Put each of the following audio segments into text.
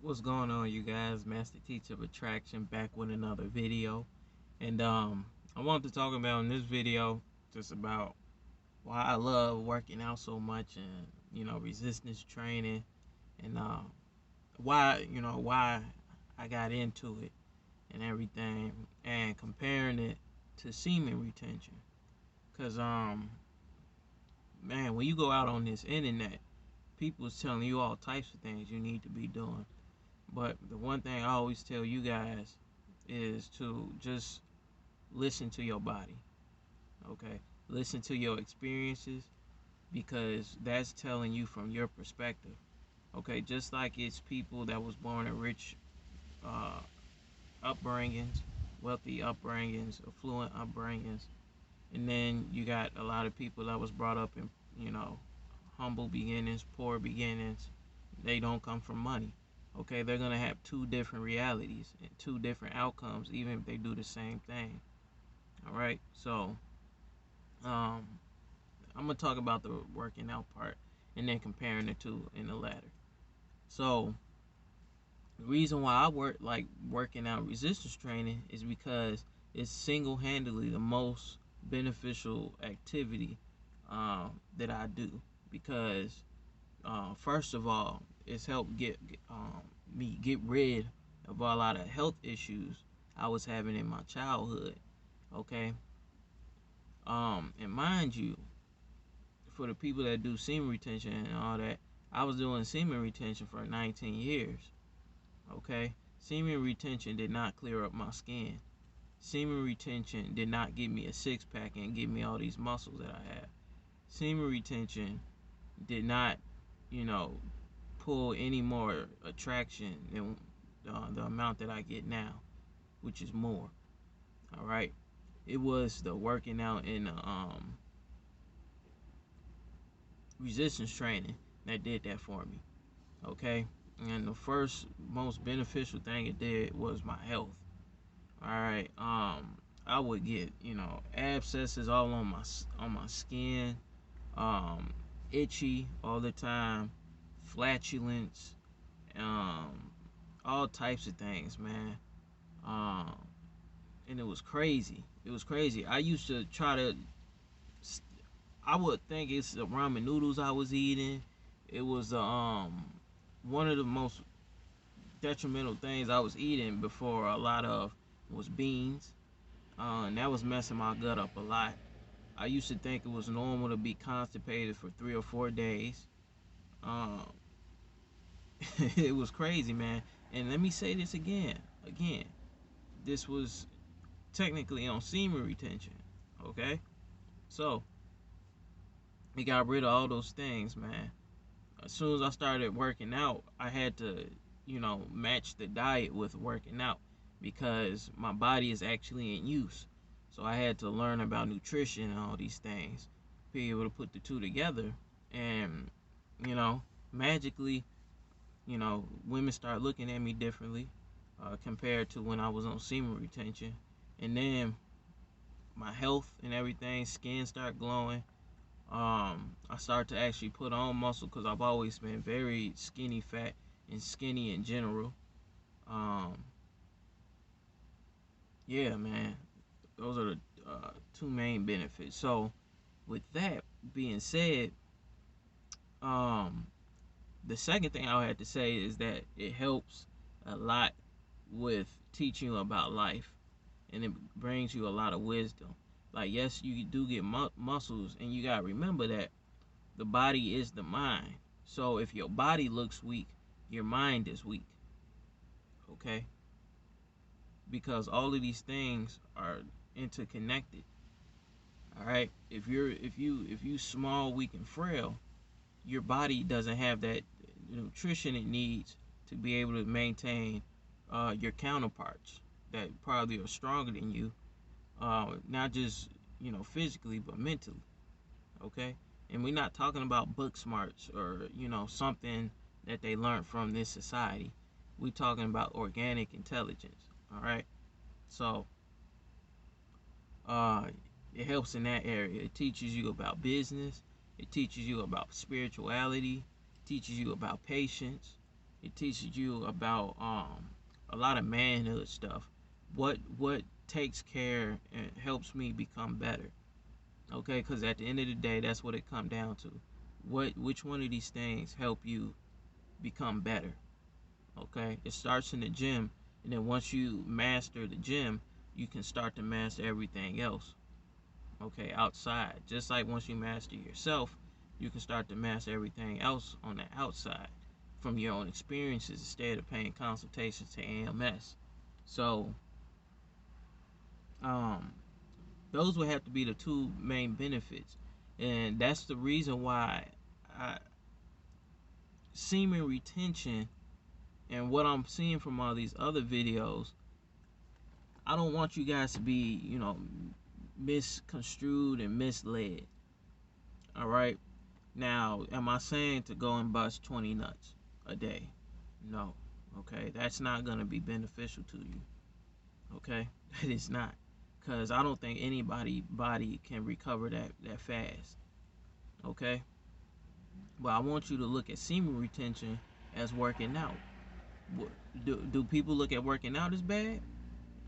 What's going on, you guys? Master Teacher of Attraction back with another video. And I want to talk about in this video just about why I love working out so much and resistance training and why I got into it and everything and comparing it to semen retention. Cause man, when you go out on this internet, people's telling you all types of things you need to be doing. But the one thing I always tell you guys is to just listen to your body, okay? Listen to your experiences because that's telling you from your perspective, okay? Just like it's people that was born in rich uh, upbringings, wealthy upbringings, affluent upbringings, and then you got a lot of people that was brought up in, humble beginnings, poor beginnings. They don't come from money. Okay, they're gonna have two different realities and two different outcomes, even if they do the same thing. All right, so um, I'm gonna talk about the working out part and then comparing the two in the latter. So the reason why I working out resistance training is because it's single-handedly the most beneficial activity that I do because first of all, it's helped me get rid of a lot of health issues I was having in my childhood. Okay, and mind you, for the people that do semen retention and all that, I was doing semen retention for 19 years. Okay, semen retention did not clear up my skin. Semen retention did not give me a six pack and give me all these muscles that I have. Semen retention did not, you know, pull any more attraction than the amount that I get now, which is more. All right, it was the working out and resistance training that did that for me. Okay, and the first most beneficial thing it did was my health. All right, I would get abscesses all on my skin, um, itchy all the time, flatulence, um, all types of things, man. Um, and it was crazy. It was crazy. I used to try to. I would think it's the ramen noodles I was eating. It was one of the most detrimental things I was eating before a lot of was beans, and that was messing my gut up a lot. I used to think it was normal to be constipated for 3 or 4 days. Um, it was crazy, man. And let me say this again. Again, this was technically on semen retention. Okay, so we got rid of all those things, man. As soon as I started working out, I had to, match the diet with working out because my body is actually in use. So I had to learn about nutrition and all these things, be able to put the two together, and magically, women start looking at me differently compared to when I was on semen retention, and then my health and everything, skin start glowing. I started to actually put on muscle because I've always been very skinny fat and skinny in general. Um, yeah, man, those are the two main benefits. So, with that being said, um, the second thing I had to say is that it helps a lot with teaching you about life, and it brings you a lot of wisdom. Like, yes, you do get muscles, and you gotta remember that the body is the mind. So if your body looks weak, your mind is weak. Okay? Because all of these things are interconnected. All right? If you small, weak and frail, your body doesn't have that nutrition it needs to be able to maintain your counterparts that probably are stronger than you, not just physically but mentally. Okay, and we're not talking about book smarts or something that they learned from this society. We're talking about organic intelligence. All right, so uh, it helps in that area. It teaches you about business. It teaches you about spirituality. Teaches you about patience. It teaches you about a lot of manhood stuff. What takes care and helps me become better. Okay, because at the end of the day, that's what it come down to. Which one of these things help you become better? Okay, it starts in the gym, and then once you master the gym, you can start to master everything else. Okay, outside. Just like once you master yourself, you can start to master everything else on the outside from your own experiences instead of paying consultations to AMS. So, um, those would have to be the two main benefits, and that's the reason why I, semen retention and what I'm seeing from all these other videos, I don't want you guys to be, misconstrued and misled. All right. Now, am I saying to go and bust 20 nuts a day? No. Okay. That's not going to be beneficial to you. Okay. That is not. Because I don't think anybody body can recover that fast. Okay. But I want you to look at semen retention as working out. Do people look at working out as bad?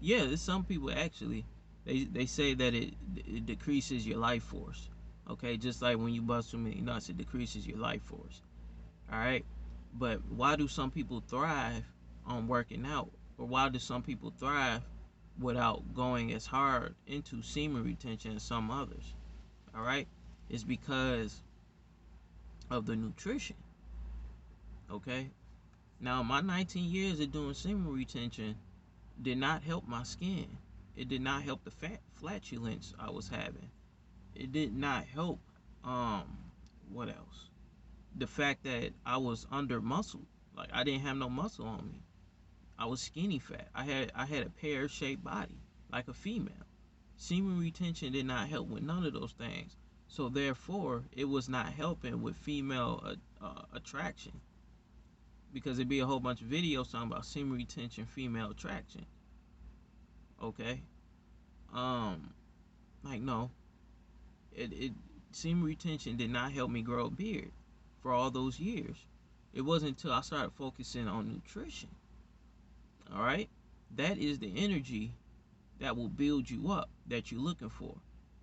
Yeah, there's some people actually. They say that it decreases your life force. Okay, just like when you bust too many nuts, it decreases your life force. All right, but why do some people thrive on working out, or why do some people thrive without going as hard into semen retention as some others? All right, it's because of the nutrition. Okay, now my 19 years of doing semen retention did not help my skin. It did not help the flatulence I was having. It did not help. Um, what else? The fact that I was under muscle. Like I didn't have no muscle on me. I was skinny fat. I had a pear shaped body like a female. Semen retention did not help with none of those things. So therefore, it was not helping with female attraction because it'd be a whole bunch of videos talking about semen retention, female attraction. Okay. Um, like no, it semen retention did not help me grow a beard for all those years. It wasn't until I started focusing on nutrition. All right, that is the energy that will build you up that you're looking for.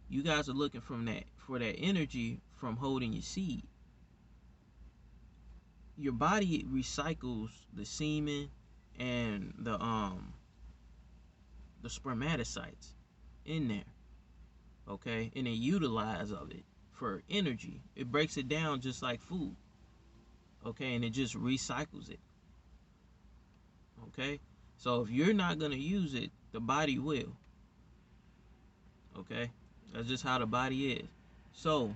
You guys are looking for that energy from holding your seed. Your body recycles the semen and the spermatocytes in there, okay, and it utilizes of it for energy. It breaks it down just like food, okay, and it just recycles it, okay. So if you're not gonna use it, the body will, okay. That's just how the body is. So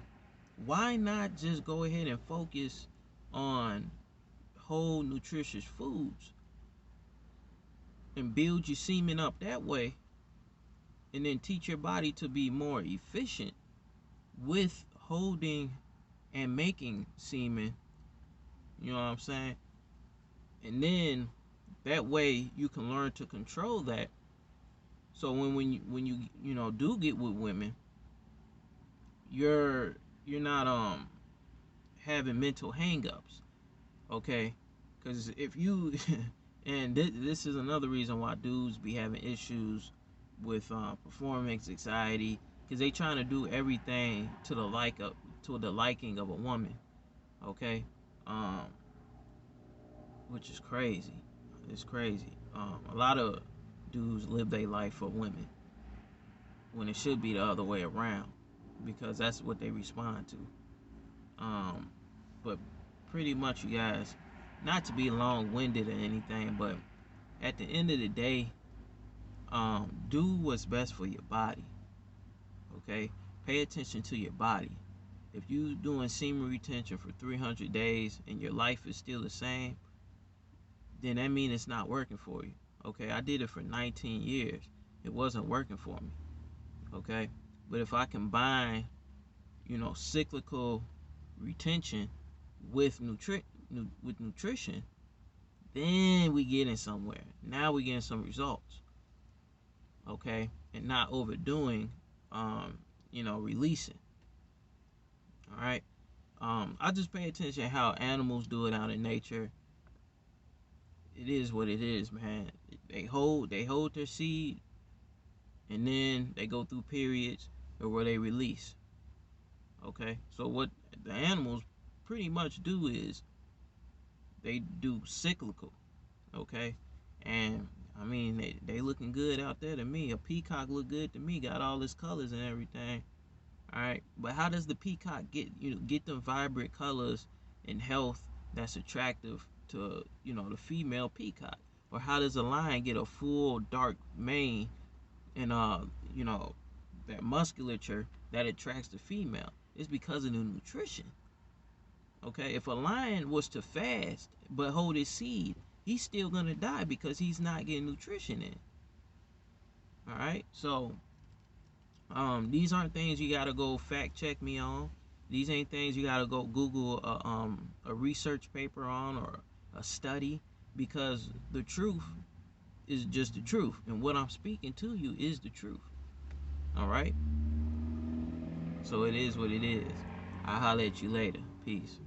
why not just go ahead and focus on whole nutritious foods and build your semen up that way, and then teach your body to be more efficient with holding and making semen, you know what I'm saying? And then that way you can learn to control that. So when you do get with women, you're not having mental hangups, okay? Because if you and this is another reason why dudes be having issues with performance anxiety, because they trying to do everything to the liking of a woman, okay? Um, which is crazy. It's crazy. A lot of dudes live their life for women when it should be the other way around, because that's what they respond to. Um, but pretty much, you guys, not to be long-winded or anything, but at the end of the day, do what's best for your body. Okay, pay attention to your body. If you doing semen retention for 300 days and your life is still the same, then that means it's not working for you. Okay, I did it for 19 years. It wasn't working for me. Okay, but if I combine, cyclical retention with nutrition, then we get in somewhere. Now we getting some results. Okay, and not overdoing, releasing. All right. I just pay attention how animals do it out in nature. it is what it is, man. They hold their seed, and then they go through periods where they release. Okay, so what the animals pretty much do is they do cyclical. Okay, and I mean they looking good out there to me. A peacock look good to me. Got all his colors and everything. All right, but how does the peacock get them vibrant colors and health that's attractive to the female peacock? Or how does a lion get a full dark mane and you know that musculature that attracts the female? It's because of the nutrition. Okay, if a lion was to fast but hold his seed, he's still gonna die because he's not getting nutrition in. All right, so these aren't things you gotta go fact check me on. These ain't things you gotta go Google a research paper on or a study, because the truth is just the truth, and what I'm speaking to you is the truth. All right, so it is what it is. I'll holler at you later. Peace.